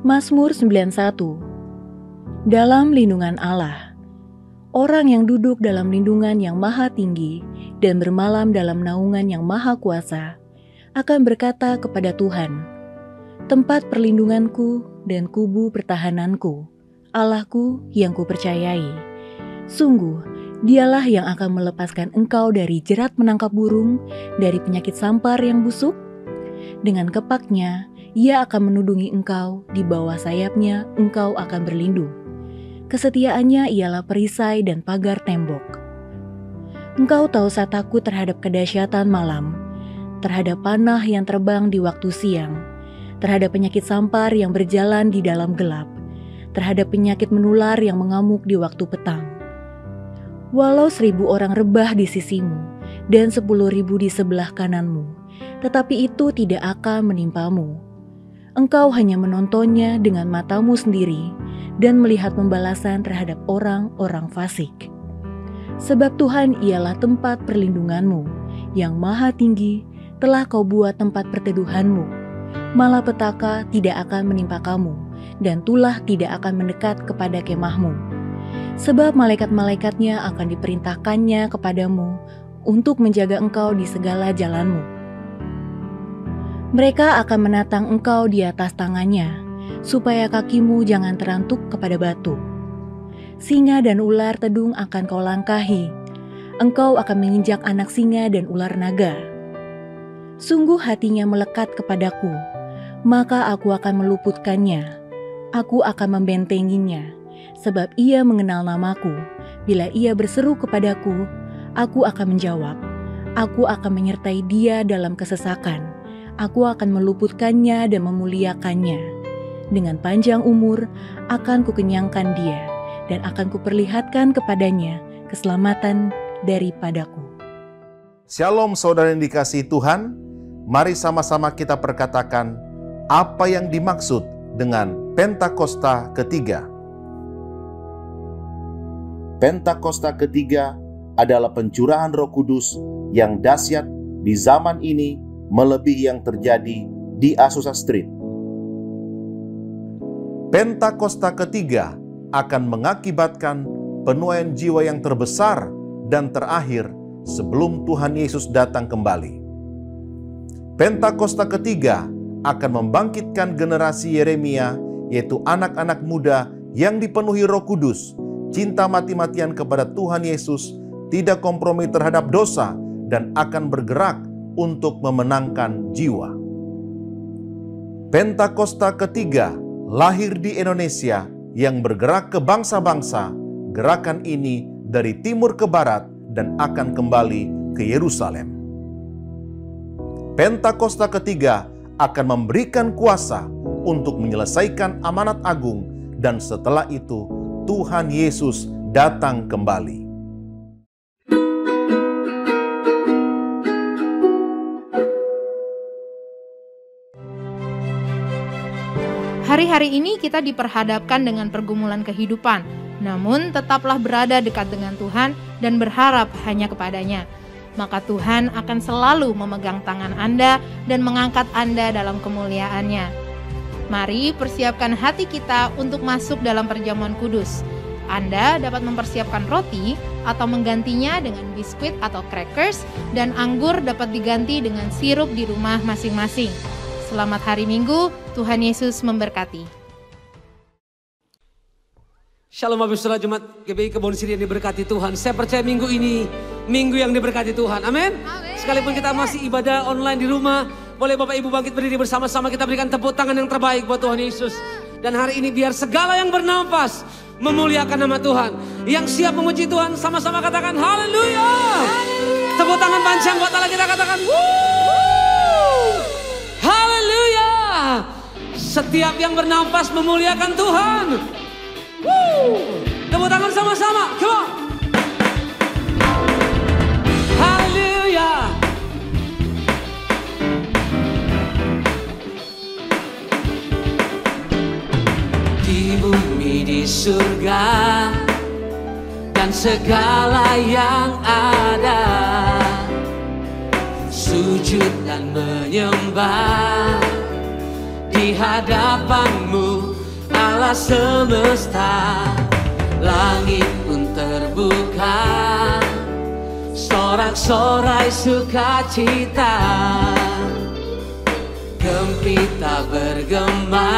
Mazmur 91. Dalam lindungan Allah. Orang yang duduk dalam lindungan yang maha tinggi dan bermalam dalam naungan yang maha kuasa akan berkata kepada Tuhan, tempat perlindunganku dan kubu pertahananku, Allahku yang kupercayai. Sungguh, dialah yang akan melepaskan engkau dari jerat menangkap burung, dari penyakit sampar yang busuk. Dengan kepaknya, ia akan menudungi engkau, di bawah sayapnya engkau akan berlindung. Kesetiaannya ialah perisai dan pagar tembok. Engkau tak usah takut terhadap kedahsyatan malam, terhadap panah yang terbang di waktu siang, terhadap penyakit sampar yang berjalan di dalam gelap, terhadap penyakit menular yang mengamuk di waktu petang. Walau 1.000 orang rebah di sisimu dan 10.000 di sebelah kananmu, tetapi itu tidak akan menimpamu. Engkau hanya menontonnya dengan matamu sendiri dan melihat pembalasan terhadap orang-orang fasik. Sebab Tuhan ialah tempat perlindunganmu, yang maha tinggi telah kau buat tempat perteduhanmu. Malapetaka tidak akan menimpa kamu, dan tulah tidak akan mendekat kepada kemahmu. Sebab malaikat-malaikatnya akan diperintahkannya kepadamu untuk menjaga engkau di segala jalanmu. Mereka akan menatang engkau di atas tangannya, supaya kakimu jangan terantuk kepada batu. Singa dan ular tedung akan kau langkahi, engkau akan menginjak anak singa dan ular naga. Sungguh hatinya melekat kepadaku, maka aku akan meluputkannya, aku akan membentenginya, sebab ia mengenal namaku. Bila ia berseru kepadaku, aku akan menjawab, aku akan menyertai dia dalam kesesakan. Aku akan meluputkannya dan memuliakannya. Dengan panjang umur akan kukenyangkan dia, dan akan kuperlihatkan kepadanya keselamatan daripadaku. Shalom saudara yang dikasihi Tuhan, mari sama-sama kita perkatakan apa yang dimaksud dengan Pentakosta ketiga. Pentakosta ketiga adalah pencurahan Roh Kudus yang dahsyat di zaman ini melebihi yang terjadi di Azusa Street. Pentakosta ketiga akan mengakibatkan penuaian jiwa yang terbesar dan terakhir sebelum Tuhan Yesus datang kembali. Pentakosta ketiga akan membangkitkan generasi Yeremia, yaitu anak-anak muda yang dipenuhi Roh Kudus, cinta mati-matian kepada Tuhan Yesus, tidak kompromi terhadap dosa, dan akan bergerak untuk memenangkan jiwa. Pentakosta ketiga lahir di Indonesia yang bergerak ke bangsa-bangsa. Gerakan ini dari timur ke barat dan akan kembali ke Yerusalem. Pentakosta ketiga akan memberikan kuasa untuk menyelesaikan amanat agung, dan setelah itu Tuhan Yesus datang kembali. Hari-hari ini kita diperhadapkan dengan pergumulan kehidupan, namun tetaplah berada dekat dengan Tuhan dan berharap hanya kepadanya. Maka Tuhan akan selalu memegang tangan Anda dan mengangkat Anda dalam kemuliaannya. Mari persiapkan hati kita untuk masuk dalam perjamuan kudus. Anda dapat mempersiapkan roti atau menggantinya dengan biskuit atau crackers, dan anggur dapat diganti dengan sirup di rumah masing-masing. Selamat hari Minggu, Tuhan Yesus memberkati. Shalom Bapak Saudara Jemaat GBI Kebon Siri yang diberkati Tuhan. Saya percaya minggu ini, minggu yang diberkati Tuhan. Amin. Sekalipun kita masih ibadah online di rumah, boleh Bapak Ibu bangkit berdiri bersama-sama, kita berikan tepuk tangan yang terbaik buat Tuhan Yesus. Dan hari ini biar segala yang bernafas memuliakan nama Tuhan. Yang siap memuji Tuhan, sama-sama katakan haleluya. Tepuk tangan panjang buat Allah, kita katakan haleluya. Setiap yang bernafas memuliakan Tuhan. Tepuk tangan sama-sama. Come on. Haleluya. Di bumi, di surga, dan segala yang ada, sujud dan menyembah di hadapan-Mu Allah semesta. Langit pun terbuka, sorak-sorai sukacita. Gempita bergema,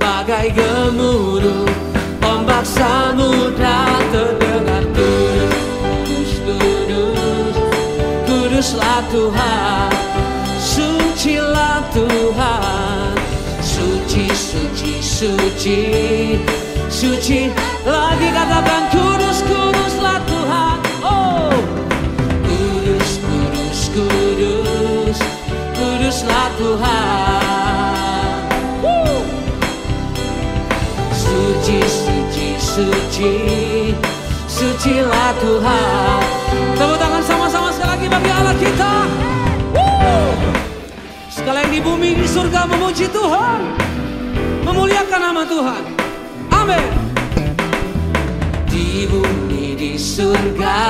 bagai gemuruh ombak samudra. Terdengar kudus, kudus, kudus, kuduslah Tuhan. Sucilah Tuhan, suci, suci, suci, suci. Lagi katakan kudus, kuduslah Tuhan. Oh, kudus, kudus, kudus, kuduslah Tuhan. Suci, suci, suci, sucilah Tuhan. Tepuk tangan sama-sama sekali lagi bagi Allah kita. Sekalian di bumi, di surga memuji Tuhan, memuliakan nama Tuhan. Amin. Di bumi, di surga,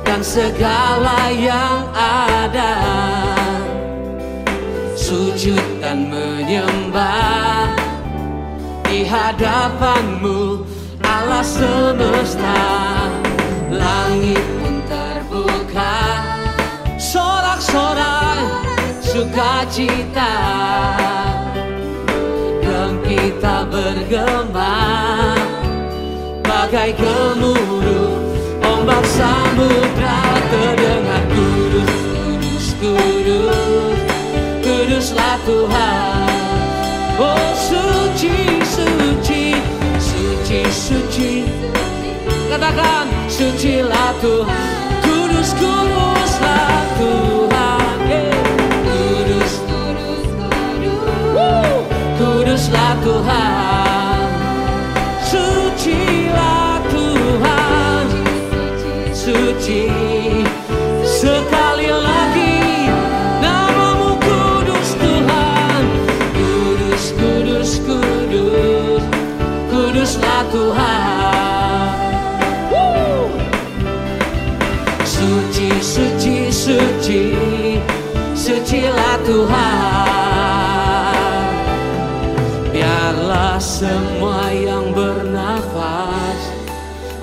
dan segala yang ada, sujud dan menyembah di hadapan-Mu Allah semesta. Langit pun terbuka, sorak-sorai sukacita. Gempita bergema, bagai gemuruh ombak samudra. Terdengar kudus, kudus, kudus, kuduslah Tuhan. Oh, suci, suci, suci, suci. Katakan sucilah Tuhan. Kudus, kuduslah Tuhan. Kudus, kudus, kudus, kuduslah Tuhan. Sucilah Tuhan, suci. Sekali lagi nama-Mu kudus Tuhan. Kudus, kudus, kudus, kuduslah Tuhan. Suci, suci, suci, sucilah Tuhan. Biarlah semua yang bernafas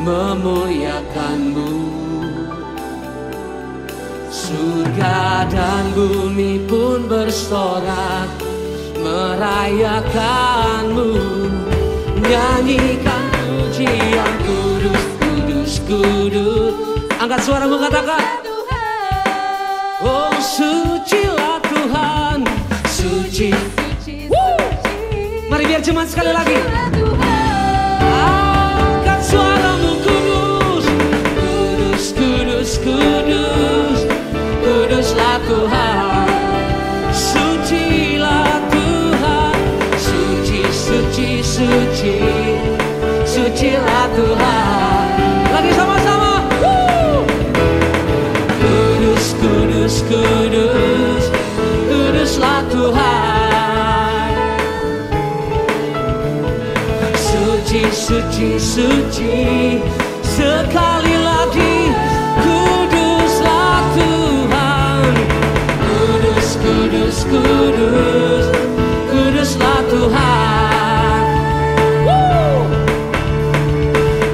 memuliakan-Mu. Surga dan bumi pun bersorak merayakan-Mu. Nyanyikan pujian kudus, kudus, kudus. Angkat suaramu katakan. Oh, sucilah Tuhan, suci. Mari biar jemaat sekali lagi. Angkat suaramu kudus, kudus, kudus, kudus, kuduslah Tuhan. Sucilah Tuhan, suci, suci, suci, sucilah Tuhan. Lagi sama-sama. Kudus, kudus, kudus, kuduslah Tuhan. Suci, suci, suci, sekali lagi. Kuduslah Tuhan. Kudus, kudus, kudus, kuduslah Tuhan.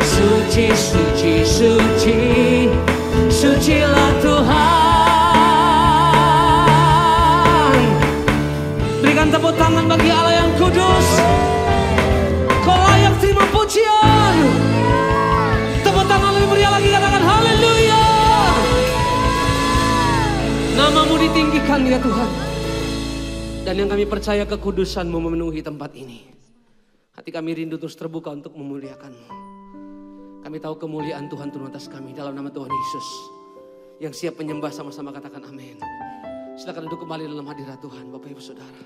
Suci, suci, suci, sucilah Tuhan. Berikan tepuk tangan bagi Allah yang kudus. Kau layak terima pujian. Tepuk tangan lebih meriah lagi, katakan haleluya. Nama-Mu ditinggikan ya Tuhan. Dan yang kami percaya kekudusan-Mu memenuhi tempat ini. Hati kami rindu terus terbuka untuk memuliakan-Mu. Kami tahu kemuliaan Tuhan turun atas kami dalam nama Tuhan Yesus. Yang siap menyembah sama-sama katakan amin. Silakan duduk kembali dalam hadirat Tuhan, Bapak Ibu Saudara.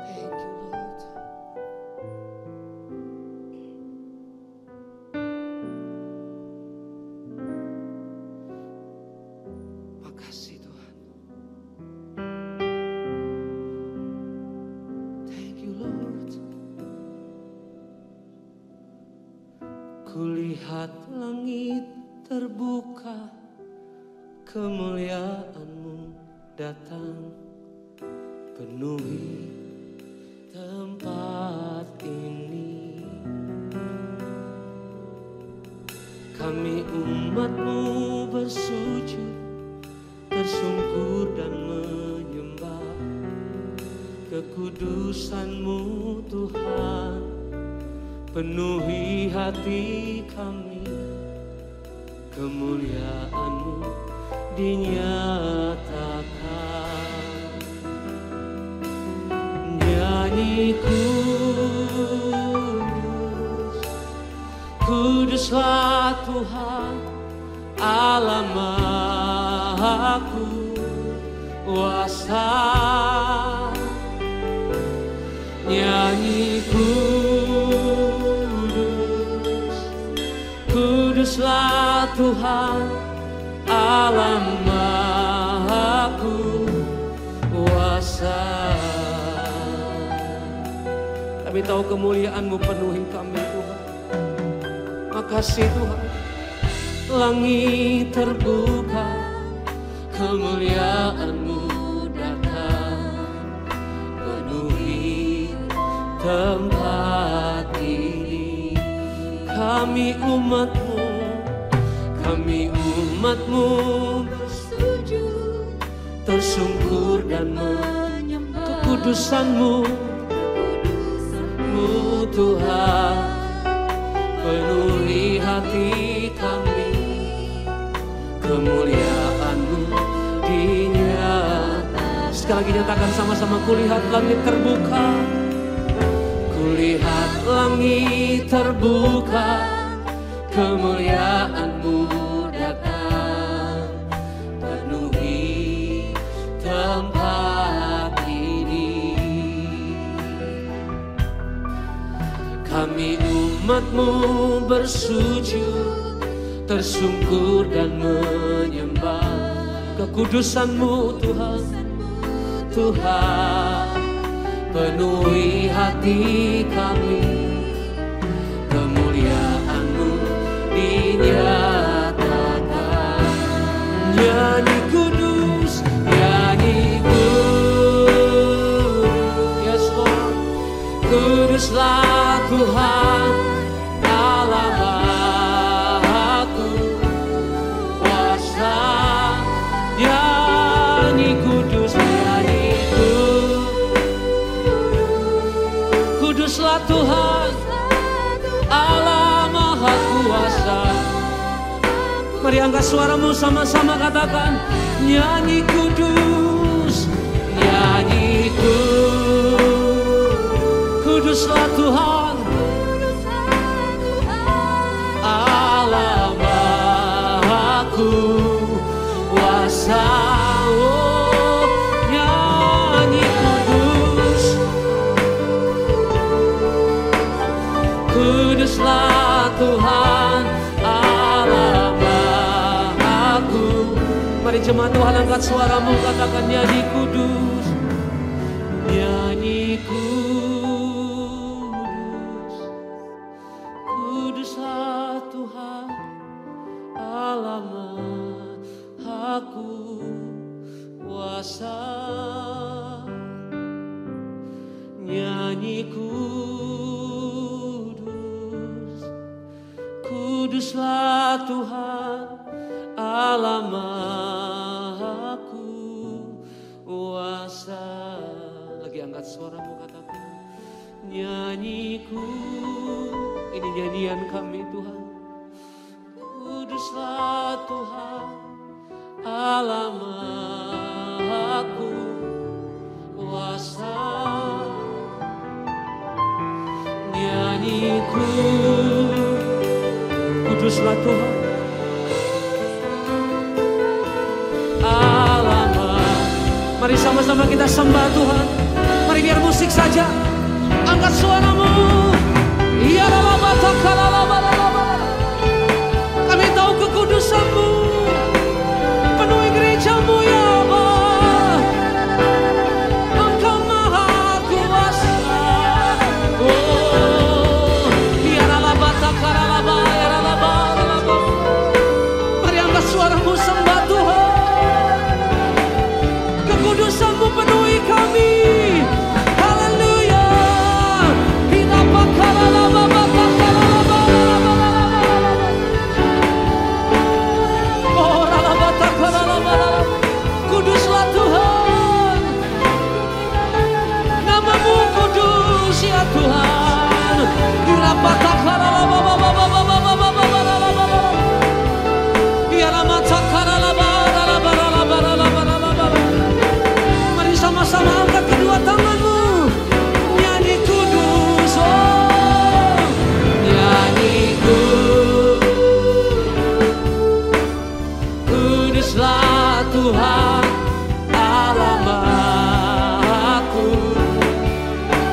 Thank you Lord. Makasih Tuhan. Thank you Lord. Kulihat langit terbuka, kemuliaan-Mu datang penuhi tempat ini. Kami umat-Mu bersujud, tersungkur dan menyembah kekudusan-Mu Tuhan. Penuhi hati kami, kemuliaan-Mu dinyatakan. Nyanyi kudus, kuduslah Tuhan Allah Maha Kuasa. Nyanyi kudus, kuduslah Tuhan Allah Maha Kuasa. Kami tahu kemuliaan-Mu penuhi kami Tuhan. Makasih Tuhan. Langit terbuka, kemuliaan-Mu datang penuhi tempat ini. Kami umat-Mu, kami umat-Mu bersujud, tersungkur dan menyembah kekudusan-Mu, Tuhan. Penuhi hati kami, kemuliaan-Mu dinyatakan. Sekali lagi nyatakan sama-sama, kulihat langit terbuka, kulihat langit terbuka, kemuliaan-Mu datang penuhi tempat ini. Kami umat-Mu bersujud, tersungkur dan menyembah kekudusan-Mu Tuhan. Tuhan, penuhi hati kami, kemuliaan-Mu dinyatakan. Nyanyi kudus, nyanyi kudus, yes Lord. Kuduslah Tuhan Allah Maha Kuasa. Nyanyi kudus, nyanyi kuduslah Tuhan Allah Maha Kuasa. Mari angkat suaramu sama-sama katakan, nyanyi kudus, nyanyi kuduslah Tuhan Allah Maha Kuasa. Oh, nyanyi kudus, kuduslah Tuhan Allah Maha Kuasa. Mari jemaat Tuhan angkat suaramu katakan, nyanyi kudus, nyanyi kudus, kuduslah Tuhan Allah Maha Kuasa. Nyanyi kudus, kuduslah Tuhan Allah Maha Kuasa. Lagi angkat suaramu katakan, nyanyiku, ini nyanyian kami Tuhan. Kuduslah Tuhan Allah Maha Kuasa. Nyanyiku, kuduslah Tuhan Allah Maha. Mari sama-sama kita sembah Tuhan. Mari biar musik saja. Angkat suaramu. Ya kami tahu kekudusan-Mu. Penuhi gereja-Mu ya Allah. Engkau Maha Kuasa. Oh, ya mari angkat suaramu sembah Tuhan. Tuhan alamaku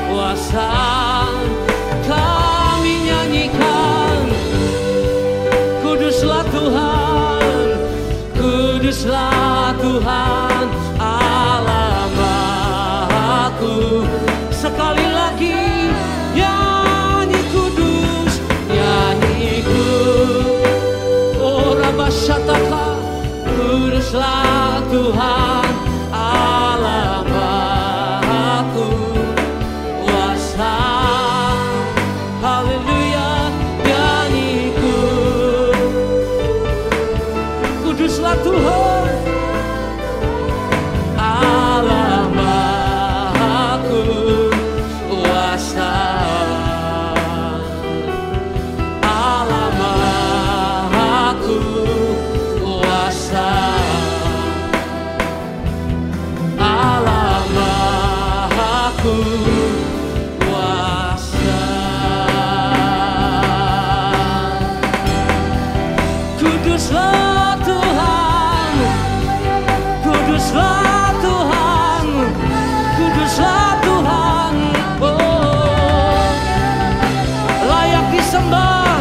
kuasa. Kami nyanyikan kuduslah Tuhan, kuduslah Tuhan alamaku. Sekali lagi nyanyi kudus, nyanyi kudus. Oh Rabashataka, kuduslah Tuhan alamaku kuasa. Haleluya, nyanyi kuduslah Tuhan alamaku kuasa. Alamaku kuasa. Alamaku kuasa. Kuduslah Tuhan, kuduslah Tuhan, kuduslah Tuhan. Oh, layak disembah,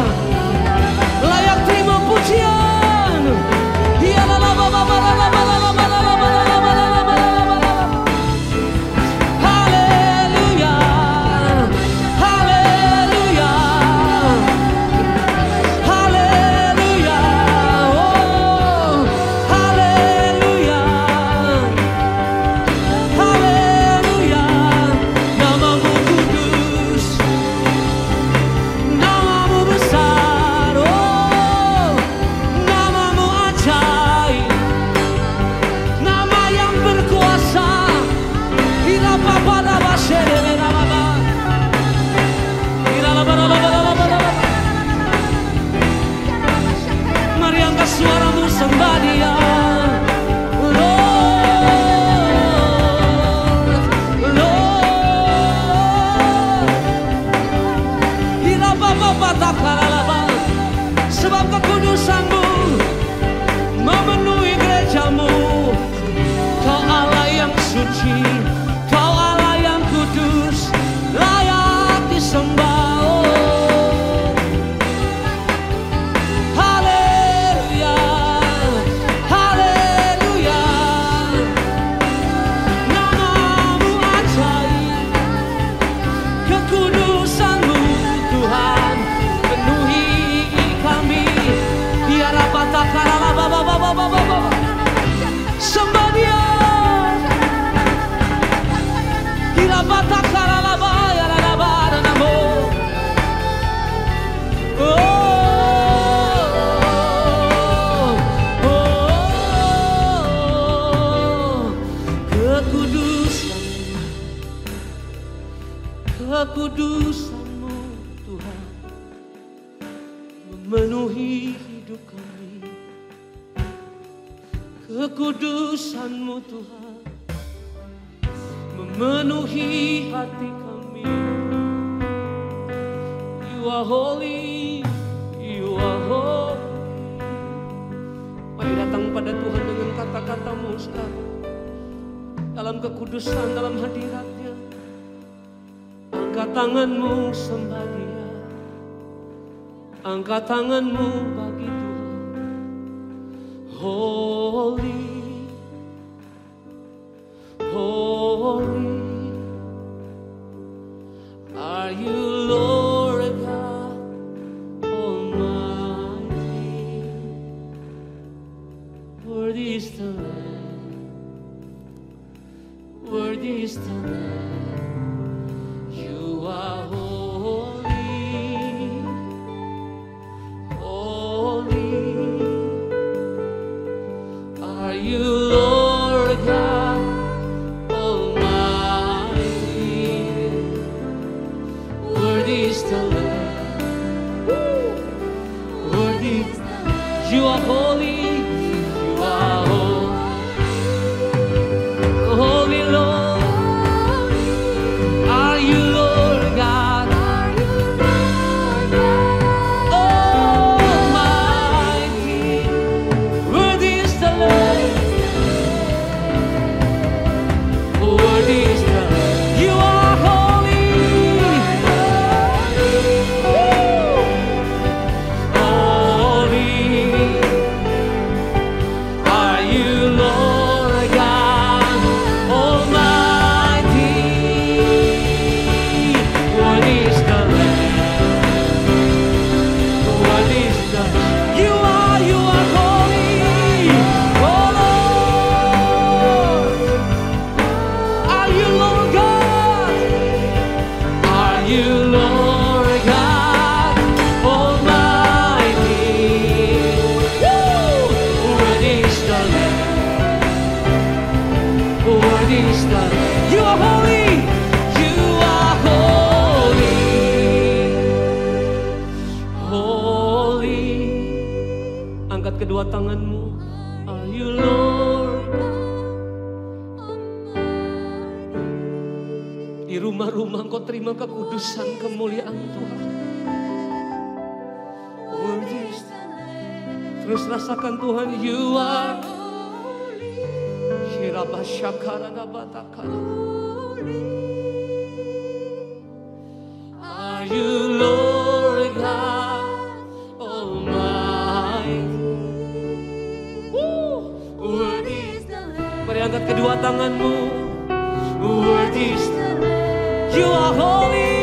layak terima pujian. Haleluya, haleluya, haleluya. Oh, haleluya, haleluya. Namamu kudus, namamu besar. Oh, namamu ajaib, nama yang berkuasa. Mari angkat suaramu, sembah Dia. Sebab kekudusan-Mu memenuhi gereja-Mu. Kau Allah yang suci, Kau Allah yang kudus, layak disembah. Oh, haleluya, haleluya. Namamu ajaib, kekudusan-Mu Tuhan penuhi kami. Biar apa tak kalah, sembah Dia. Kekudusan-Mu Tuhan memenuhi hidup kami. Kekudusan-Mu Tuhan memenuhi hati kami. You are holy, You are holy. Mari datang pada Tuhan dengan kata-katamu sekarang. Dalam kekudusan, dalam hadirat-Nya. Angkat tanganmu, sembah Dia. Angkat tanganmu bagi Tuhan. Holy, holy are You, Lord God Almighty. Worthy is the Lamb, worthy is the Lamb. You are holy, holy are You, Lord God Almighty. Worthy is the Lamb, worthy. You are holy, You are holy, holy Lord. Are You, Lord God Almighty? Worthy is the Lamb, is the Lamb. You are holy. You are holy. Holy. Angkat kedua tanganmu. Are you Lord? Di rumah-rumah engkau terima kekudusan, kemuliaan Tuhan. Terus rasakan Tuhan, you are Are you Lord God Almighty? Worthy is the Lamb. Mari angkat kedua tanganmu. Worthy is the Lamb. You are holy.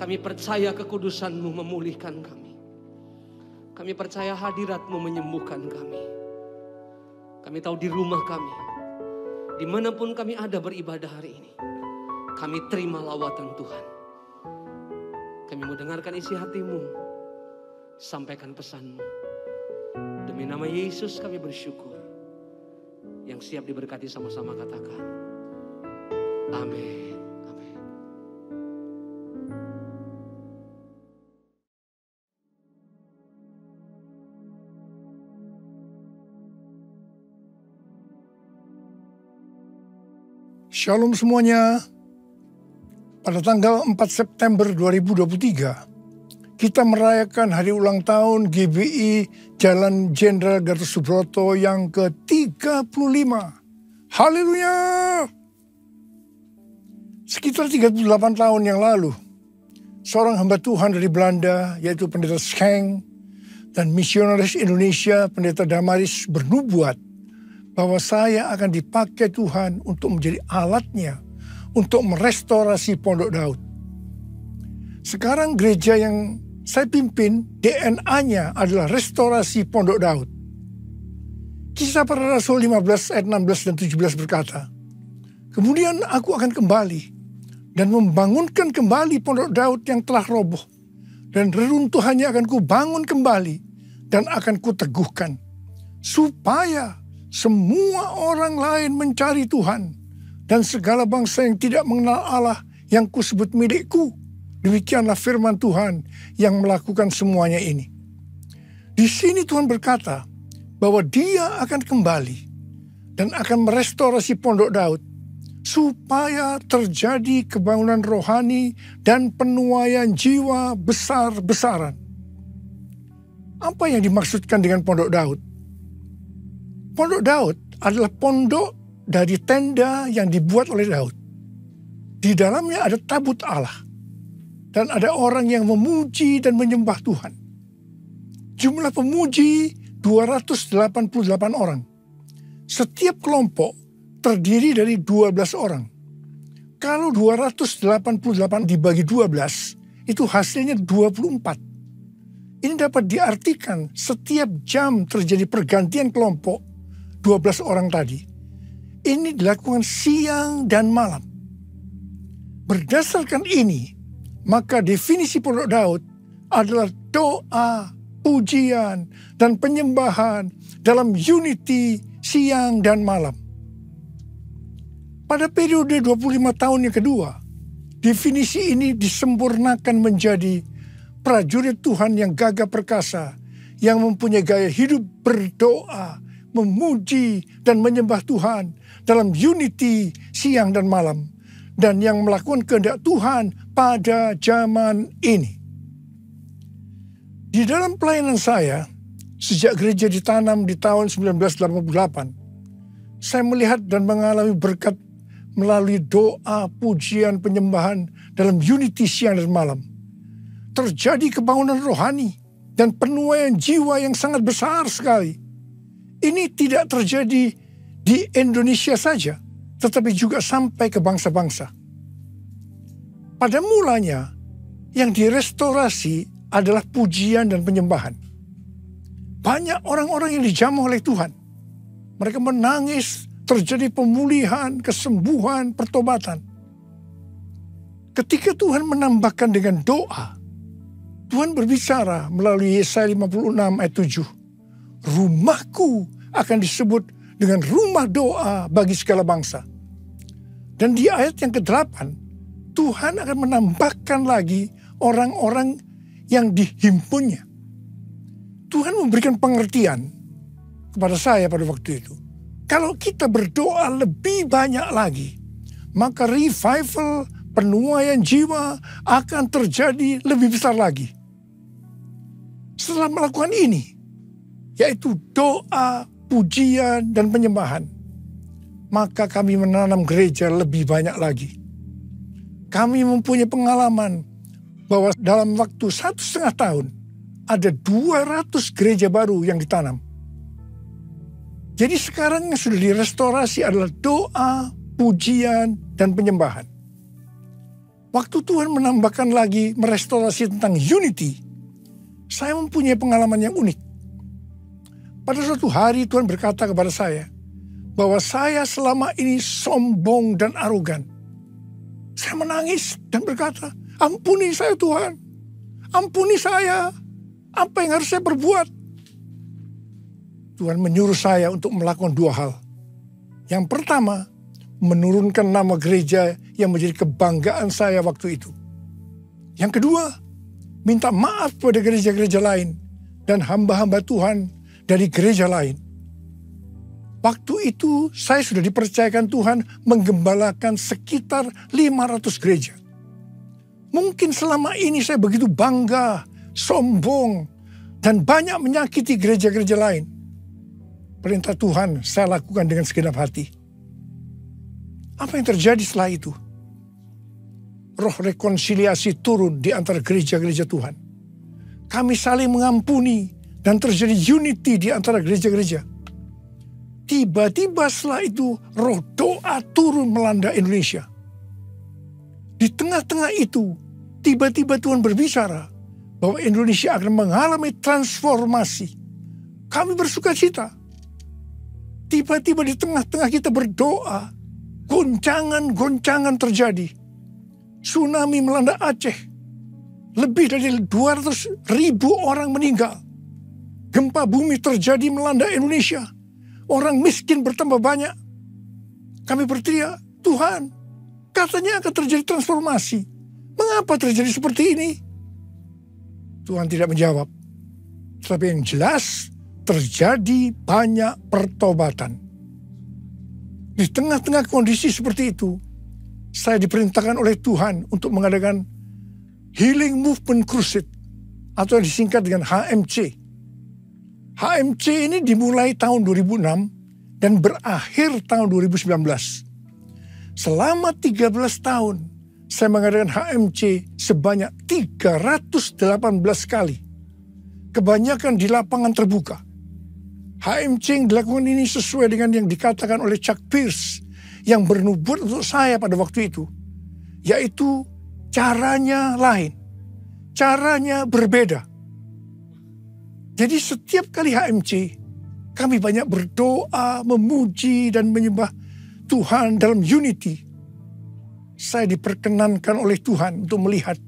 Kami percaya kekudusan-Mu memulihkan kami. Kami percaya hadirat-Mu menyembuhkan kami. Kami tahu di rumah kami, dimanapun kami ada beribadah hari ini, kami terima lawatan Tuhan. Kami mau dengarkan isi hati-Mu, sampaikan pesan-Mu. Demi nama Yesus kami bersyukur. Yang siap diberkati sama-sama katakan, amin. Shalom semuanya. Pada tanggal 4 September 2023, kita merayakan hari ulang tahun GBI Jalan Jenderal Gatot Subroto yang ke-35. Haleluya! Sekitar 38 tahun yang lalu, seorang hamba Tuhan dari Belanda, yaitu Pendeta Schenk, dan misionaris Indonesia, Pendeta Damaris, bernubuat bahwa saya akan dipakai Tuhan untuk menjadi alatnya untuk merestorasi Pondok Daud. Sekarang gereja yang saya pimpin, DNA-nya adalah restorasi Pondok Daud. Kisah Para Rasul 15 ayat 16 dan 17 berkata, Kemudian aku akan kembali dan membangunkan kembali pondok Daud yang telah roboh. Dan reruntuhannya akan kubangun kembali dan akan kuteguhkan. Supaya semua orang lain mencari Tuhan. Dan segala bangsa yang tidak mengenal Allah yang kusebut milikku. Demikianlah firman Tuhan yang melakukan semuanya ini. Di sini Tuhan berkata bahwa Dia akan kembali dan akan merestorasi pondok Daud. Supaya terjadi kebangunan rohani dan penuaian jiwa besar-besaran. Apa yang dimaksudkan dengan pondok Daud? Pondok Daud adalah pondok dari tenda yang dibuat oleh Daud. Di dalamnya ada tabut Allah. Dan ada orang yang memuji dan menyembah Tuhan. Jumlah pemuji 288 orang. Setiap kelompok terdiri dari 12 orang. Kalau 288 dibagi 12, itu hasilnya 24. Ini dapat diartikan setiap jam terjadi pergantian kelompok 12 orang tadi. Ini dilakukan siang dan malam. Berdasarkan ini, maka definisi pondok Daud adalah doa, pujian, dan penyembahan dalam unity siang dan malam. Pada periode 25 tahun yang kedua, definisi ini disempurnakan menjadi prajurit Tuhan yang gagah perkasa, yang mempunyai gaya hidup berdoa, memuji, dan menyembah Tuhan dalam unity siang dan malam, dan yang melakukan kehendak Tuhan pada zaman ini. Di dalam pelayanan saya, sejak gereja ditanam di tahun 1988, saya melihat dan mengalami berkat melalui doa, pujian, penyembahan dalam unity siang dan malam. Terjadi kebangunan rohani dan penuaian jiwa yang sangat besar sekali. Ini tidak terjadi di Indonesia saja, tetapi juga sampai ke bangsa-bangsa. Pada mulanya, yang direstorasi adalah pujian dan penyembahan. Banyak orang-orang yang dijamah oleh Tuhan. Mereka menangis, terjadi pemulihan, kesembuhan, pertobatan. Ketika Tuhan menambahkan dengan doa, Tuhan berbicara melalui Yesaya 56 ayat 7. Rumahku akan disebut dengan rumah doa bagi segala bangsa. Dan di ayat yang ke-8, Tuhan akan menambahkan lagi orang-orang yang dihimpunnya. Tuhan memberikan pengertian kepada saya pada waktu itu. Kalau kita berdoa lebih banyak lagi, maka revival, penuaian jiwa akan terjadi lebih besar lagi. Setelah melakukan ini, yaitu doa, pujian, dan penyembahan, maka kami menanam gereja lebih banyak lagi. Kami mempunyai pengalaman bahwa dalam waktu 1,5 tahun, ada 200 gereja baru yang ditanam. Jadi sekarang yang sudah direstorasi adalah doa, pujian, dan penyembahan. Waktu Tuhan menambahkan lagi merestorasi tentang unity, saya mempunyai pengalaman yang unik. Pada suatu hari Tuhan berkata kepada saya bahwa saya selama ini sombong dan arogan. Saya menangis dan berkata, ampuni saya Tuhan, ampuni saya, apa yang harus saya perbuat? Tuhan menyuruh saya untuk melakukan 2 hal. Yang pertama, menurunkan nama gereja yang menjadi kebanggaan saya waktu itu. Yang kedua, minta maaf pada gereja-gereja lain dan hamba-hamba Tuhan dari gereja lain. Waktu itu saya sudah dipercayakan Tuhan menggembalakan sekitar 500 gereja. Mungkin selama ini saya begitu bangga, sombong, dan banyak menyakiti gereja-gereja lain. Perintah Tuhan saya lakukan dengan segenap hati. Apa yang terjadi setelah itu? Roh rekonsiliasi turun di antara gereja-gereja Tuhan. Kami saling mengampuni dan terjadi unity di antara gereja-gereja. Tiba-tiba setelah itu roh doa turun melanda Indonesia. Di tengah-tengah itu, tiba-tiba Tuhan berbicara bahwa Indonesia akan mengalami transformasi. Kami bersuka cita. Tiba-tiba di tengah-tengah kita berdoa, goncangan-goncangan terjadi. Tsunami melanda Aceh. Lebih dari 200.000 orang meninggal. Gempa bumi terjadi melanda Indonesia. Orang miskin bertambah banyak. Kami berteriak, Tuhan, katanya akan terjadi transformasi. Mengapa terjadi seperti ini? Tuhan tidak menjawab. Tetapi yang jelas, terjadi banyak pertobatan. Di tengah-tengah kondisi seperti itu, saya diperintahkan oleh Tuhan untuk mengadakan Healing Movement Crusade, atau yang disingkat dengan HMC. HMC ini dimulai tahun 2006 dan berakhir tahun 2019. Selama 13 tahun, saya mengadakan HMC sebanyak 318 kali. Kebanyakan di lapangan terbuka. HMC yang dilakukan ini sesuai dengan yang dikatakan oleh Chuck Pierce yang bernubuat untuk saya pada waktu itu. Yaitu caranya lain. Caranya berbeda. Jadi setiap kali HMC, kami banyak berdoa, memuji, dan menyembah Tuhan dalam unity. Saya diperkenankan oleh Tuhan untuk melihat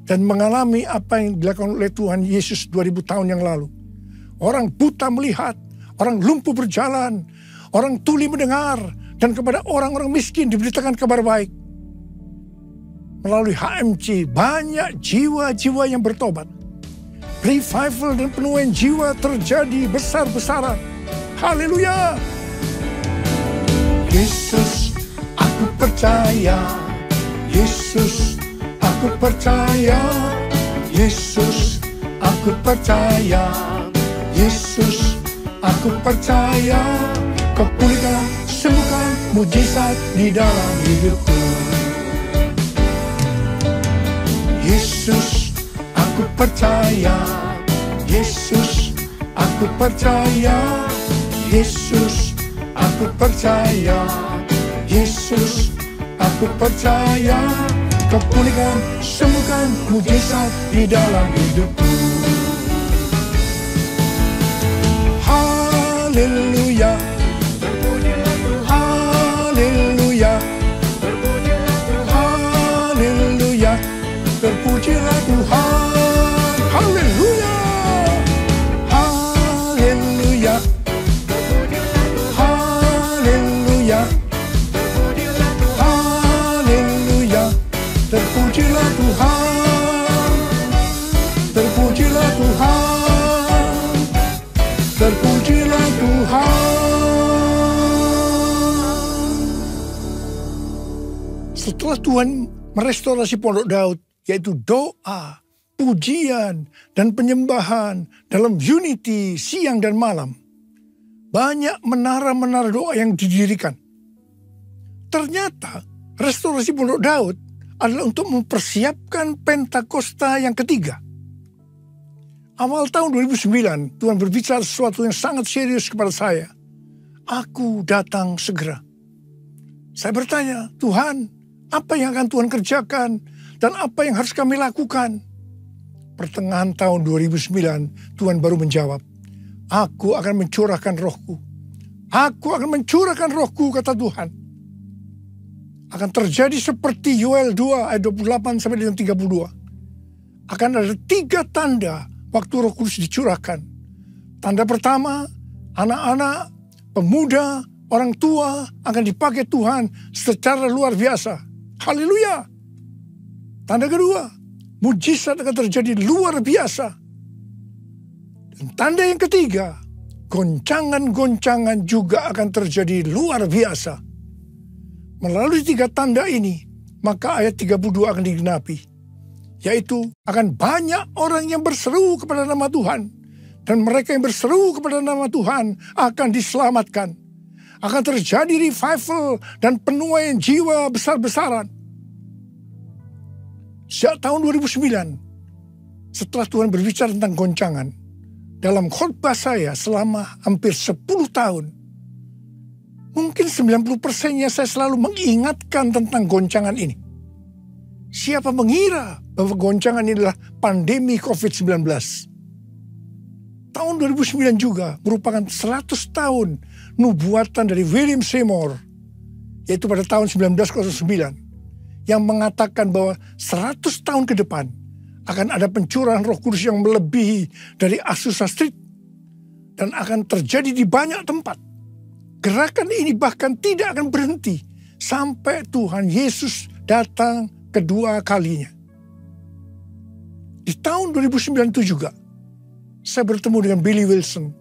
dan mengalami apa yang dilakukan oleh Tuhan Yesus 2000 tahun yang lalu. Orang buta melihat, orang lumpuh berjalan, orang tuli mendengar, dan kepada orang-orang miskin diberitakan kabar baik. Melalui HMC banyak jiwa-jiwa yang bertobat. Revival dan penuaian jiwa terjadi besar-besaran. Haleluya! Yesus, aku percaya. Yesus, aku percaya. Yesus, aku percaya. Yesus, aku percaya. Kau pulihkan, sembuhkan, mujizat di dalam hidupku. Yesus, aku percaya. Yesus, aku percaya. Yesus, aku percaya. Yesus, aku percaya. Kau pulihkan, sembuhkan, mujizat di dalam hidupku. Haleluya. Haleluya. Haleluya. Terpujilah Tuhan. Haleluya. Haleluya. Haleluya. Haleluya. Terpujilah Tuhan. Terpujilah Tuhan. Terpujilah Tuhan. Setelah Tuhan merestorasi Pondok Daud, yaitu doa, pujian, dan penyembahan dalam unity siang dan malam. Banyak menara-menara doa yang didirikan. Ternyata restorasi Pondok Daud adalah untuk mempersiapkan Pentakosta yang ketiga. Awal tahun 2009, Tuhan berbicara sesuatu yang sangat serius kepada saya. Aku datang segera. Saya bertanya, Tuhan, apa yang akan Tuhan kerjakan? Dan apa yang harus kami lakukan? Pertengahan tahun 2009, Tuhan baru menjawab, aku akan mencurahkan rohku. Aku akan mencurahkan rohku, kata Tuhan. Akan terjadi seperti Yoel 2 ayat 28 sampai dengan 32. Akan ada 3 tanda waktu Roh Kudus dicurahkan. Tanda pertama, anak-anak, pemuda, orang tua akan dipakai Tuhan secara luar biasa. Haleluya! Tanda kedua, mujizat akan terjadi luar biasa. Dan tanda yang ketiga, goncangan-goncangan juga akan terjadi luar biasa. Melalui 3 tanda ini, maka ayat 32 akan digenapi. Yaitu akan banyak orang yang berseru kepada nama Tuhan. Dan mereka yang berseru kepada nama Tuhan akan diselamatkan. Akan terjadi revival dan penuaian jiwa besar-besaran. Sejak tahun 2009, setelah Tuhan berbicara tentang goncangan, dalam khotbah saya selama hampir 10 tahun, mungkin 90%-nya saya selalu mengingatkan tentang goncangan ini. Siapa mengira bahwa goncangan ini adalah pandemi COVID-19? Tahun 2009 juga merupakan 100 tahun nubuatan dari William Seymour yaitu pada tahun 1909, yang mengatakan bahwa 100 tahun ke depan akan ada pencurahan Roh Kudus yang melebihi dari Azusa Street dan akan terjadi di banyak tempat. Gerakan ini bahkan tidak akan berhenti sampai Tuhan Yesus datang kedua kalinya. Di tahun 2009 itu juga, saya bertemu dengan Billy Wilson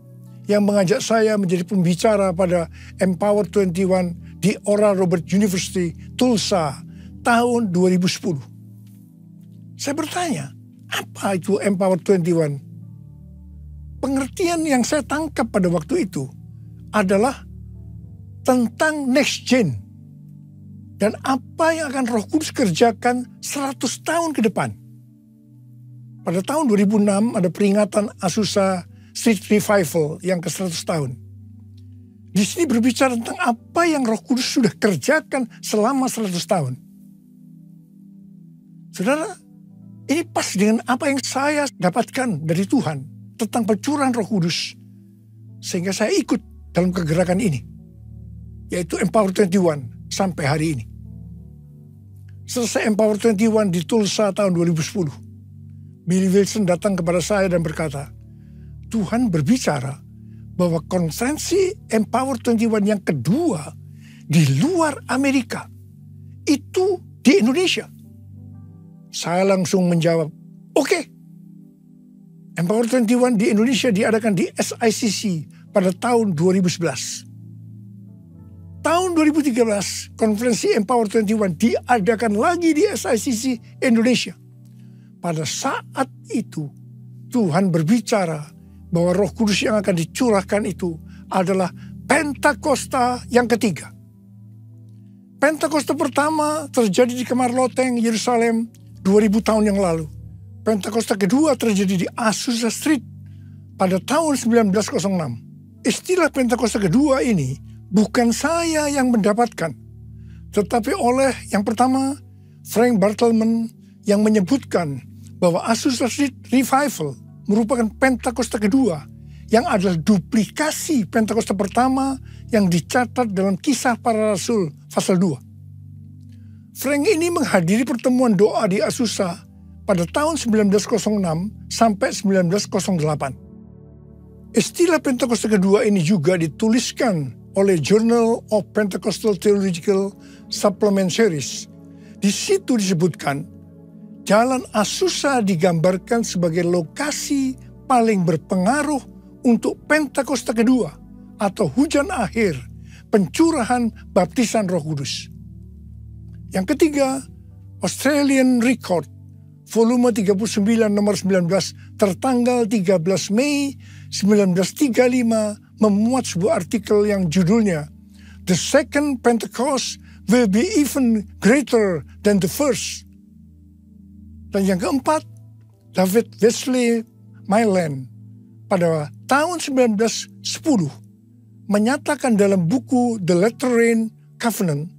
yang mengajak saya menjadi pembicara pada Empower 21 di Oral Roberts University, Tulsa, tahun 2010. Saya bertanya, apa itu Empower 21? Pengertian yang saya tangkap pada waktu itu adalah tentang next gen dan apa yang akan Roh Kudus kerjakan 100 tahun ke depan. Pada tahun 2006 ada peringatan Azusa Street Revival yang ke-100 tahun. Di sini berbicara tentang apa yang Roh Kudus sudah kerjakan selama 100 tahun. Saudara, ini pas dengan apa yang saya dapatkan dari Tuhan tentang pencurahan Roh Kudus. Sehingga saya ikut dalam kegerakan ini, yaitu Empower 21 sampai hari ini. Selesai Empower 21 di Tulsa tahun 2010, Billy Wilson datang kepada saya dan berkata, Tuhan berbicara bahwa konferensi Empower 21 yang kedua di luar Amerika itu di Indonesia. Saya langsung menjawab, oke. Empower 21 di Indonesia diadakan di SICC pada tahun 2011. Tahun 2013, konferensi Empower 21 diadakan lagi di SICC Indonesia. Pada saat itu, Tuhan berbicara bahwa Roh Kudus yang akan dicurahkan itu adalah Pentakosta yang ketiga. Pentakosta pertama terjadi di Kamar Loteng, Yerusalem, 2000 tahun yang lalu. Pentakosta kedua terjadi di Azusa Street pada tahun 1906. Istilah Pentakosta kedua ini bukan saya yang mendapatkan, tetapi oleh yang pertama Frank Bartleman yang menyebutkan bahwa Azusa Street Revival merupakan Pentakosta kedua yang adalah duplikasi Pentakosta pertama yang dicatat dalam Kisah Para Rasul pasal 2. Frank ini menghadiri pertemuan doa di Azusa pada tahun 1906 sampai 1908. Istilah Pentakosta kedua ini juga dituliskan oleh Journal of Pentecostal Theological Supplement Series. Di situ disebutkan, Jalan Azusa digambarkan sebagai lokasi paling berpengaruh untuk Pentakosta kedua atau hujan akhir, pencurahan baptisan Roh Kudus. Yang ketiga, Australian Record, volume 39 nomor 19 tertanggal 13 Mei 1935 memuat sebuah artikel yang judulnya The Second Pentecost Will Be Even Greater Than the First. Dan yang keempat, David Wesley Mylan pada tahun 1910 menyatakan dalam buku The Lateran Covenant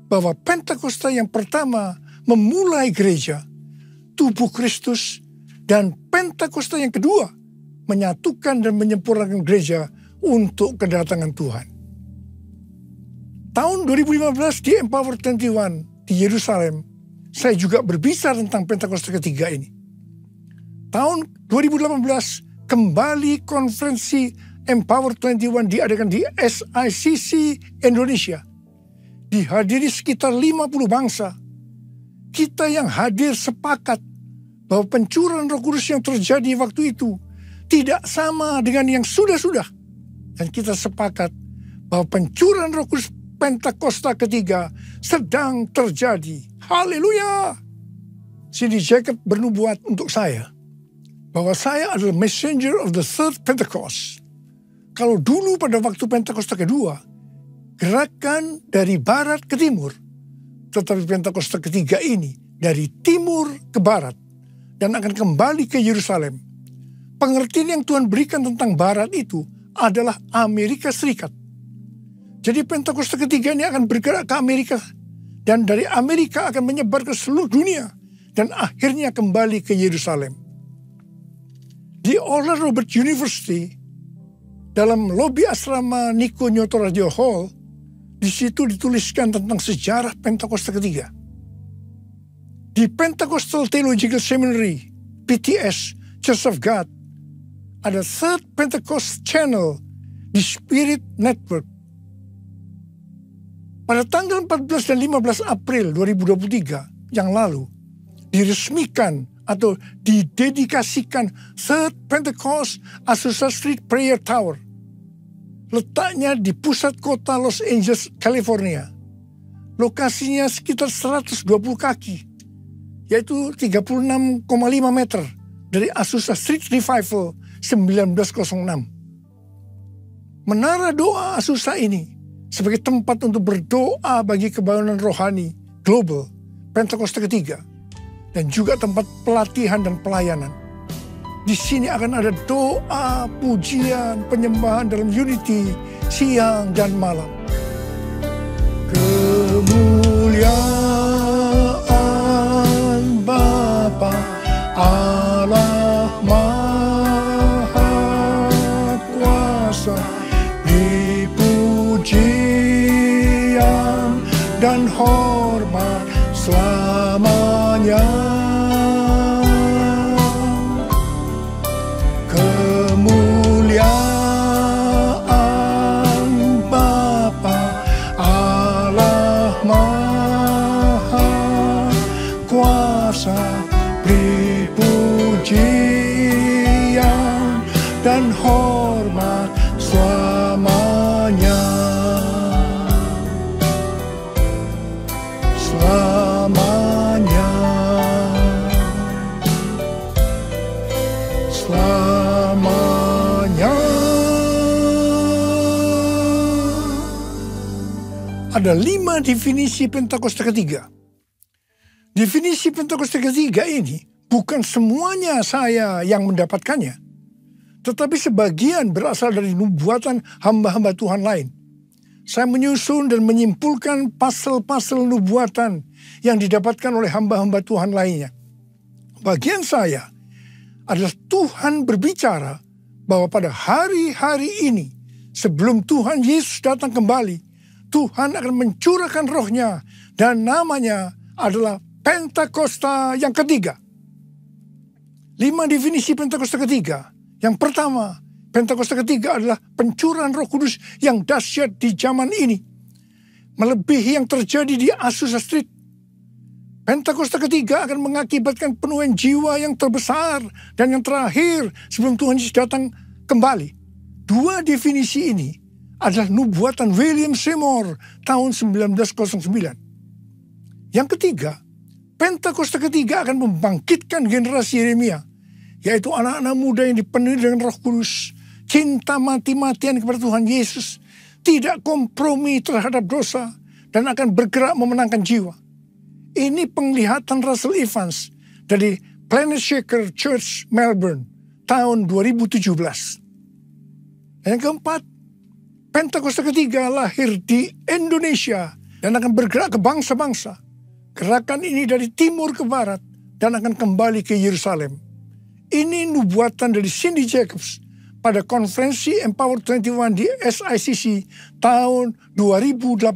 bahwa Pentakosta yang pertama memulai gereja, tubuh Kristus, dan Pentakosta yang kedua menyatukan dan menyempurnakan gereja untuk kedatangan Tuhan. Tahun 2015 di Empower 21 di Yerusalem, saya juga berbicara tentang Pentakosta ketiga ini. Tahun 2018 kembali konferensi Empower 21 diadakan di SICC Indonesia. Dihadiri sekitar 50 bangsa. Kita yang hadir sepakat bahwa pencurahan Roh Kudus yang terjadi waktu itu tidak sama dengan yang sudah-sudah. Dan kita sepakat bahwa pencurahan Roh Kudus Pentakosta ketiga sedang terjadi. Haleluya! Cindy Jacob bernubuat untuk saya bahwa saya adalah messenger of the third Pentecost. Kalau dulu pada waktu Pentakosta kedua, gerakan dari barat ke timur, tetapi Pentakosta ketiga ini dari timur ke barat dan akan kembali ke Yerusalem. Pengertian yang Tuhan berikan tentang barat itu adalah Amerika Serikat. Jadi Pentakosta ketiga ini akan bergerak ke Amerika dan dari Amerika akan menyebar ke seluruh dunia dan akhirnya kembali ke Yerusalem. Di Oral Roberts University, dalam lobi asrama Nico Nyoto Radio Hall, Di situ dituliskan tentang sejarah Pentakosta ketiga. Di Pentecostal Theological Seminary, PTS, Church of God, ada Third Pentecost Channel di Spirit Network. Pada tanggal 14 dan 15 April 2023 yang lalu, diresmikan atau didedikasikan Third Pentecost Azusa Street Prayer Tower. Letaknya di pusat kota Los Angeles, California. Lokasinya sekitar 120 kaki, yaitu 36,5 meter dari Azusa Street Revival 1906. Menara doa Azusa ini sebagai tempat untuk berdoa bagi kebangunan rohani global Pentakosta ketiga, dan juga tempat pelatihan dan pelayanan. Di sini akan ada doa, pujian, penyembahan dalam unity siang dan malam. Kemuliaan Bapa Allah Maha Kuasa, dipujian dan hormat selamanya. Kemuliaan Bapa Allah Maha Kuasa, dipujian dan hormat selamanya. Selamanya. Selamanya. Ada 5 definisi Pentakosta ketiga. Definisi Pentakosta ketiga ini bukan semuanya saya yang mendapatkannya, tetapi sebagian berasal dari nubuatan hamba-hamba Tuhan lain. Saya menyusun dan menyimpulkan pasal-pasal nubuatan yang didapatkan oleh hamba-hamba Tuhan lainnya. Bagian saya adalah Tuhan berbicara bahwa pada hari-hari ini, sebelum Tuhan Yesus datang kembali, Tuhan akan mencurahkan rohnya, dan namanya adalah Pentakosta yang ketiga. 5 definisi Pentakosta ketiga. Yang pertama, Pentakosta ketiga adalah pencurahan Roh Kudus yang dahsyat di zaman ini, melebihi yang terjadi di Azusa Street. Pentakosta ketiga akan mengakibatkan penuaian jiwa yang terbesar dan yang terakhir sebelum Tuhan Yesus datang kembali. 2 definisi ini adalah nubuatan William Seymour tahun 1909. Yang ketiga, Pentakosta ketiga akan membangkitkan generasi Yeremia, yaitu anak-anak muda yang dipenuhi dengan Roh Kudus, cinta mati-matian kepada Tuhan Yesus, tidak kompromi terhadap dosa, dan akan bergerak memenangkan jiwa. Ini penglihatan Russell Evans dari Planet Shaker Church Melbourne tahun 2017. Yang keempat, Pentakosta ketiga lahir di Indonesia dan akan bergerak ke bangsa-bangsa. Gerakan ini dari timur ke barat dan akan kembali ke Yerusalem. Ini nubuatan dari Cindy Jacobs pada konferensi Empower 21 di SICC tahun 2018.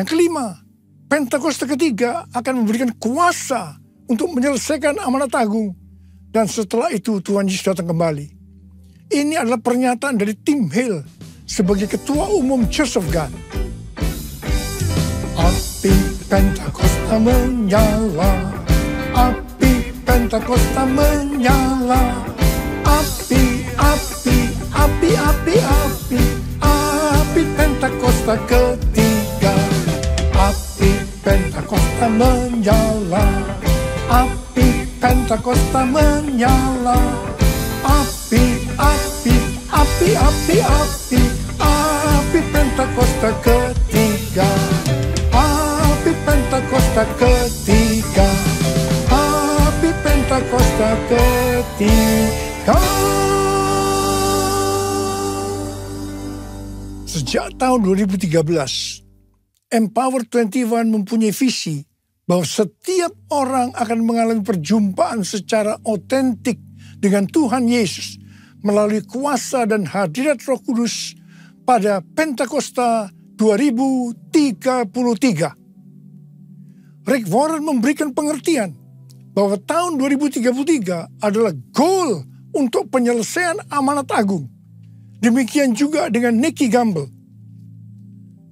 Yang kelima, Pentakosta ketiga akan memberikan kuasa untuk menyelesaikan amanat agung, dan setelah itu Tuhan Yesus datang kembali. Ini adalah pernyataan dari Tim Hill sebagai Ketua Umum Church of God. Api Pentakosta menyala, api Pentakosta menyala, api, api, api, api, api, api Pentakosta ketiga. Api Pentakosta menyala, api Pentakosta menyala, api, api, api, api, api, api Pentakosta ketiga. Api Pentakosta ketiga. Api Pentakosta ketiga. Sejak tahun 2013, Empower 21 mempunyai visi bahwa setiap orang akan mengalami perjumpaan secara otentik dengan Tuhan Yesus melalui kuasa dan hadirat Roh Kudus pada Pentakosta 2033. Rick Warren memberikan pengertian bahwa tahun 2033 adalah goal untuk penyelesaian amanat agung. Demikian juga dengan Nicky Gamble.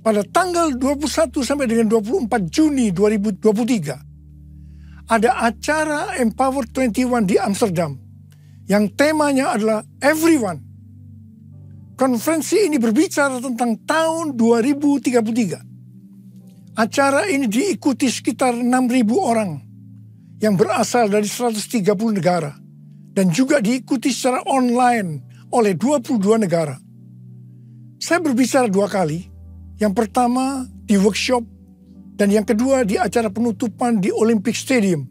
Pada tanggal 21 sampai dengan 24 Juni 2023, ada acara Empower 21 di Amsterdam yang temanya adalah Everyone. Konferensi ini berbicara tentang tahun 2033. Acara ini diikuti sekitar 6.000 orang yang berasal dari 130 negara dan juga diikuti secara online oleh 22 negara. Saya berbicara 2 kali. Yang pertama di workshop dan yang kedua di acara penutupan di Olympic Stadium.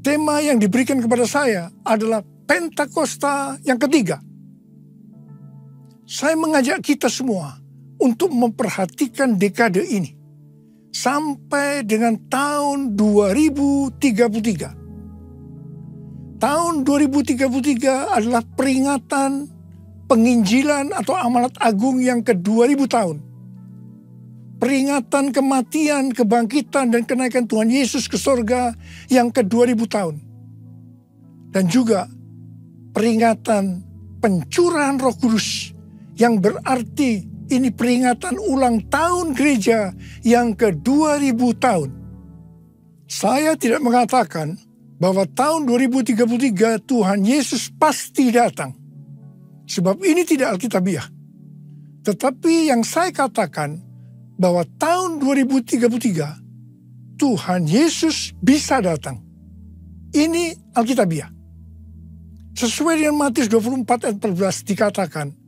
Tema yang diberikan kepada saya adalah Pentakosta yang ketiga. Saya mengajak kita semua untuk memperhatikan dekade ini sampai dengan tahun 2033. Tahun 2033 adalah peringatan penginjilan atau amanat agung yang ke-2000 tahun. Peringatan kematian, kebangkitan, dan kenaikan Tuhan Yesus ke sorga yang ke-2000 tahun. Dan juga peringatan pencurahan Roh Kudus yang berarti ini peringatan ulang tahun gereja yang ke-2000 tahun. Saya tidak mengatakan bahwa tahun 2033 Tuhan Yesus pasti datang. Sebab ini tidak alkitabiah. Tetapi yang saya katakan bahwa tahun 2033 Tuhan Yesus bisa datang. Ini alkitabiah. Sesuai dengan Matius 24 ayat 14 dikatakan,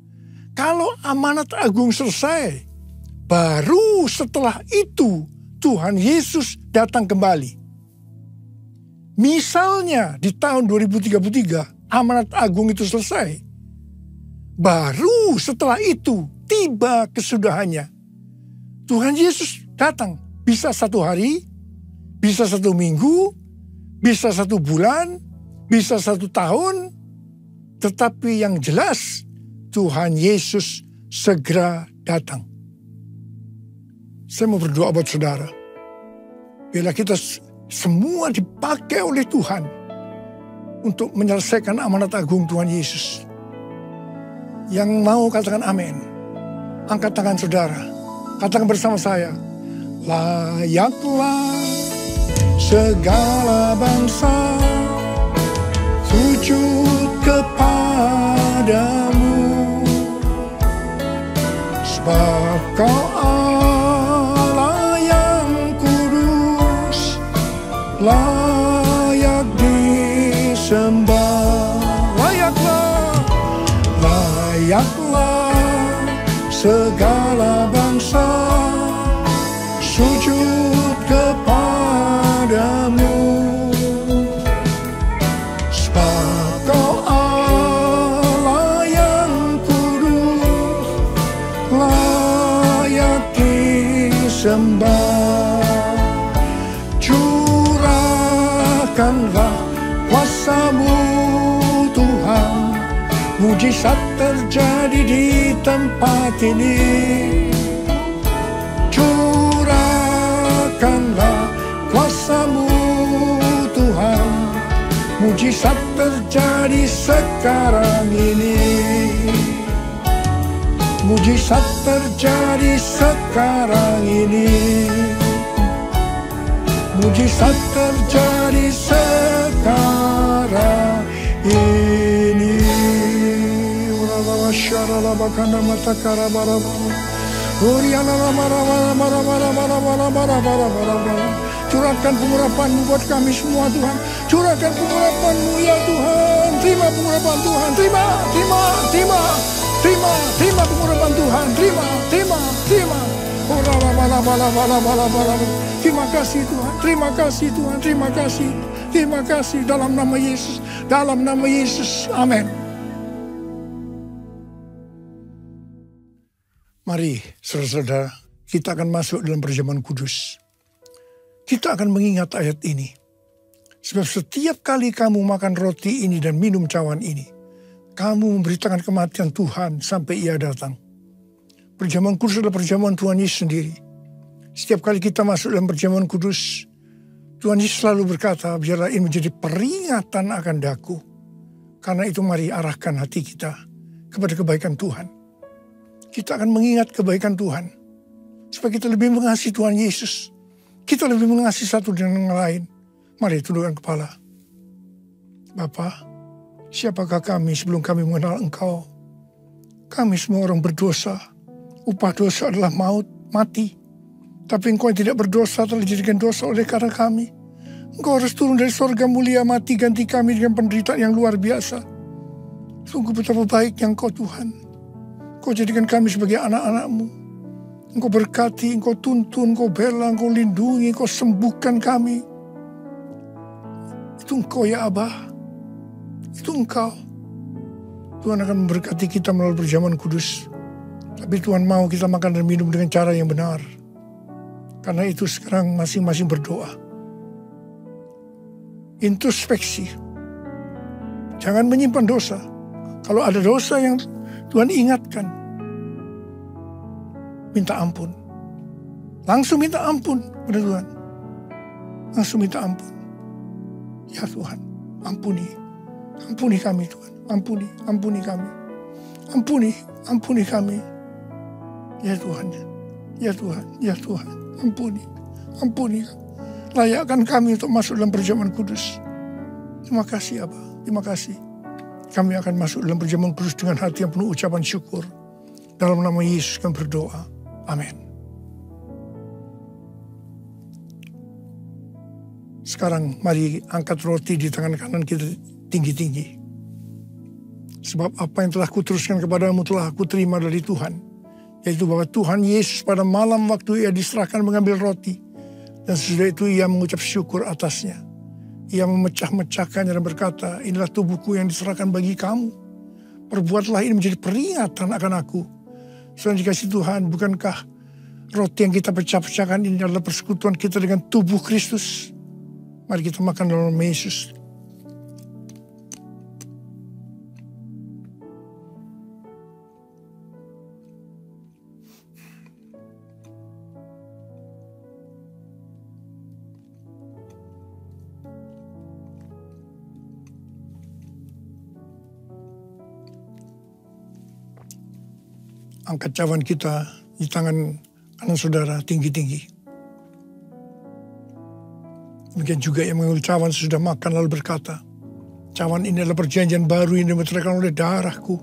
kalau amanat agung selesai, baru setelah itu Tuhan Yesus datang kembali. Misalnya di tahun 2033 amanat agung itu selesai, baru setelah itu tiba kesudahannya. Tuhan Yesus datang, bisa 1 hari, bisa 1 minggu, bisa 1 bulan, bisa 1 tahun, tetapi yang jelas Tuhan Yesus segera datang. Saya mau berdoa buat saudara. Bila kita semua dipakai oleh Tuhan untuk menyelesaikan amanat agung Tuhan Yesus. Yang mau katakan amin. Angkat tangan saudara. Katakan bersama saya. Layaklah segala bangsa sujud kepadamu. Sebab kau Allah yang kudus, layak disembah. Layaklah segala bangsa sujud kepadamu. Sebab kau Allah yang kudus, layak disembah. Curahkanlah kuasa-Mu Tuhan, mujizat terjadi di tempat ini. Curahkanlah kuasa-Mu Tuhan, mujizat terjadi sekarang ini. Mujizat terjadi sekarang ini. Mujizat terjadi sekarang ini. Curahkan pengurapan-Mu buat kami semua Tuhan. Curahkan pengurapan-Mu ya Tuhan. Terima pengurapan Tuhan. Terima pengurapan Tuhan. Terima. Terima kasih Tuhan. Terima kasih dalam nama Yesus. Amin. Mari saudara-saudara, kita akan masuk dalam perjamuan kudus. Kita akan mengingat ayat ini. Sebab setiap kali kamu makan roti ini dan minum cawan ini, kamu memberitakan kematian Tuhan sampai Ia datang. Perjamuan kudus adalah perjamuan Tuhan Yesus sendiri. Setiap kali kita masuk dalam perjamuan kudus, Tuhan Yesus selalu berkata, biarlah ini menjadi peringatan akan daku. Karena itu mari arahkan hati kita kepada kebaikan Tuhan. Kita akan mengingat kebaikan Tuhan. Supaya kita lebih mengasihi Tuhan Yesus. Kita lebih mengasihi satu dengan yang lain. Mari tundukkan kepala. Bapa, siapakah kami sebelum kami mengenal Engkau? Kami semua orang berdosa. Upah dosa adalah maut, mati. Tapi Engkau yang tidak berdosa telah dijadikan dosa oleh karena kami. Engkau harus turun dari surga mulia, mati ganti kami dengan penderitaan yang luar biasa. Sungguh betapa baiknya Engkau Tuhan. Engkau jadikan kami sebagai anak-anak-Mu. Engkau berkati, Engkau tuntun, Engkau bela, Engkau lindungi, Engkau sembuhkan kami. Itu Engkau ya Abah. Itu Engkau. Tuhan akan memberkati kita melalui perjamuan kudus. Tapi Tuhan mau kita makan dan minum dengan cara yang benar. Karena itu sekarang masing-masing berdoa. Introspeksi. Jangan menyimpan dosa. Kalau ada dosa yang Tuhan ingatkan, minta ampun. Langsung minta ampun kepada Tuhan. Langsung minta ampun. Ya Tuhan, ampuni. Ampuni kami Tuhan. Ampuni kami. Ampuni kami. Ya Tuhan, ampuni. Layakkan kami untuk masuk dalam perjamuan kudus. Terima kasih Abah, terima kasih. Kami akan masuk dalam perjamuan kudus dengan hati yang penuh ucapan syukur. Dalam nama Yesus kami berdoa. Amin. Sekarang mari angkat roti di tangan kanan kita tinggi-tinggi. Sebab apa yang telah kuteruskan kepadamu telah aku terima dari Tuhan. Yaitu bahwa Tuhan Yesus pada malam waktu ia diserahkan mengambil roti. Dan sesudah itu ia mengucap syukur atasnya. Ia memecah-mecahkannya dan berkata, inilah tubuhku yang diserahkan bagi kamu. Perbuatlah ini menjadi peringatan akan aku. Saudara dikasih Tuhan, bukankah roti yang kita pecah-pecahkan ini adalah persekutuan kita dengan tubuh Kristus? Mari kita makan dalam nama Yesus. Angkat cawan kita di tangan kanan saudara tinggi-tinggi. Demikian juga yang mengambil cawan sesudah makan lalu berkata, cawan ini adalah perjanjian baru yang dimeteraikan oleh darahku.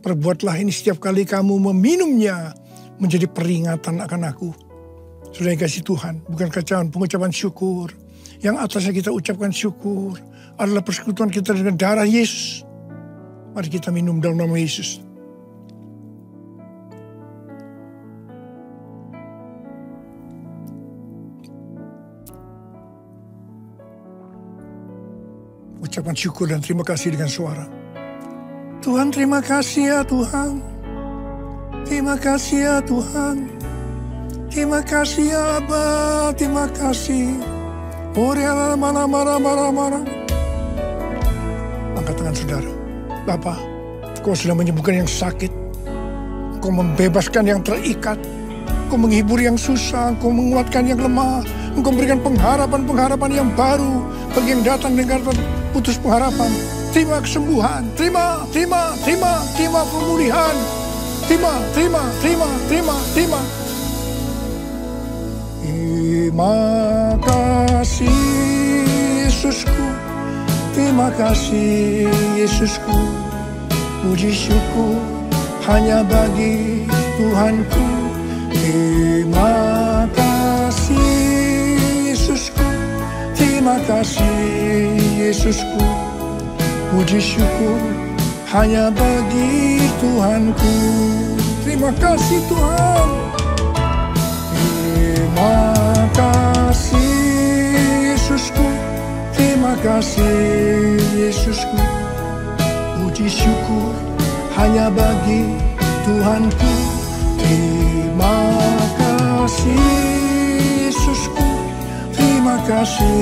Perbuatlah ini setiap kali kamu meminumnya menjadi peringatan akan aku. Sudah dikasih Tuhan, bukankah cawan pengucapan syukur yang atasnya kita ucapkan syukur adalah persekutuan kita dengan darah Yesus. Mari kita minum dalam nama Yesus. Ucapan syukur dan terima kasih dengan suara. Tuhan, terima kasih ya Tuhan. Terima kasih ya Tuhan. Terima kasih ya Abah. Terima kasih. Marah. Angkat tangan saudara. Bapa, Kau sudah menyembuhkan yang sakit. Kau membebaskan yang terikat. Kau menghibur yang susah. Kau menguatkan yang lemah. Engkau memberikan pengharapan yang baru bagi yang datang dengan putus pengharapan. Terima kesembuhan, terima pemulihan. Terima. Terima kasih Yesusku. Terima kasih Yesusku. Puji syukur hanya bagi Tuhanku. Terima kasih Yesusku. Terima kasih Yesusku. Puji syukur hanya bagi Tuhanku. Terima kasih Tuhan. Terima kasih Yesusku. Terima kasih Yesusku. Puji syukur hanya bagi Tuhanku. Terima kasih Yesusku. Terima kasih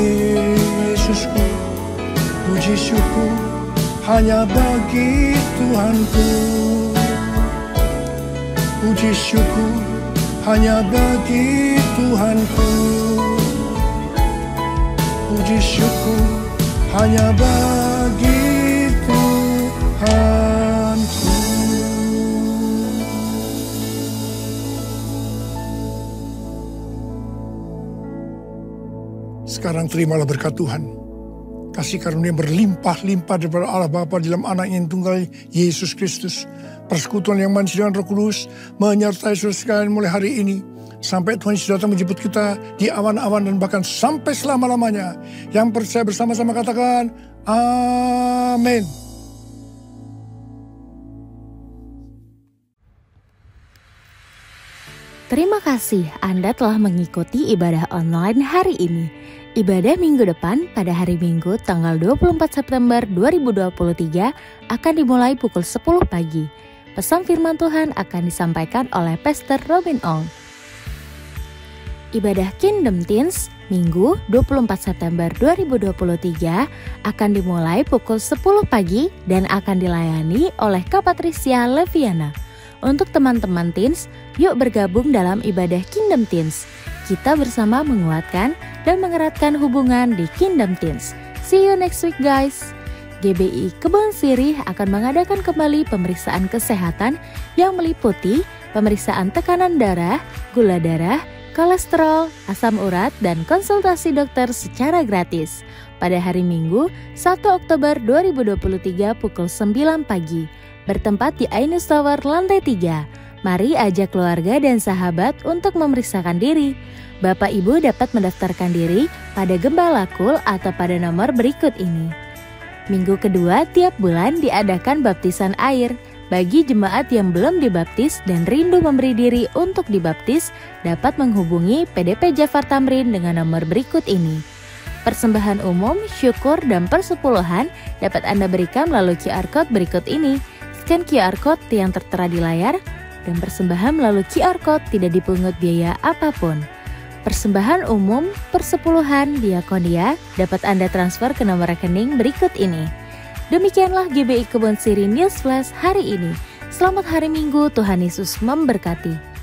Yesusku. Puji syukur hanya bagi Tuhanku. Puji syukur hanya bagi Tuhanku. Puji syukur hanya bagi Tuhanku. Sekarang terimalah berkat Tuhan. Kasih karunia berlimpah-limpah daripada Allah Bapa dalam Anak yang tunggal Yesus Kristus. Persekutuan yang manis dengan Roh Kudus menyertai saudara sekalian mulai hari ini. Sampai Tuhan Yesus datang menjemput kita di awan-awan dan bahkan sampai selama-lamanya. Yang percaya bersama-sama katakan, amin. Terima kasih Anda telah mengikuti ibadah online hari ini. Ibadah minggu depan pada hari Minggu tanggal 24 September 2023 akan dimulai pukul 10 pagi. Pesan firman Tuhan akan disampaikan oleh Pastor Robin Ong. Ibadah Kingdom Teens Minggu 24 September 2023 akan dimulai pukul 10 pagi dan akan dilayani oleh Kak Patricia Leviana. Untuk teman-teman teens, yuk bergabung dalam ibadah Kingdom Teens. Kita bersama menguatkan dan mengeratkan hubungan di Kingdom Teens. See you next week guys. GBI Kebon Sirih akan mengadakan kembali pemeriksaan kesehatan yang meliputi pemeriksaan tekanan darah, gula darah, kolesterol, asam urat, dan konsultasi dokter secara gratis. Pada hari Minggu, 1 Oktober 2023 pukul 9 pagi. Bertempat di Ainus Tower lantai 3. Mari ajak keluarga dan sahabat untuk memeriksakan diri. Bapak Ibu dapat mendaftarkan diri pada Gembala Kul atau pada nomor berikut ini. Minggu kedua tiap bulan diadakan baptisan air. Bagi jemaat yang belum dibaptis dan rindu memberi diri untuk dibaptis, dapat menghubungi PDP Jafar Tamrin dengan nomor berikut ini. Persembahan umum, syukur, dan persepuluhan dapat Anda berikan melalui QR Code berikut ini. Scan QR Code yang tertera di layar, dan persembahan melalui QR Code tidak dipungut biaya apapun. Persembahan umum, persepuluhan, diakonia dapat Anda transfer ke nomor rekening berikut ini. Demikianlah GBI Kebon Sirih News Flash hari ini. Selamat hari Minggu, Tuhan Yesus memberkati.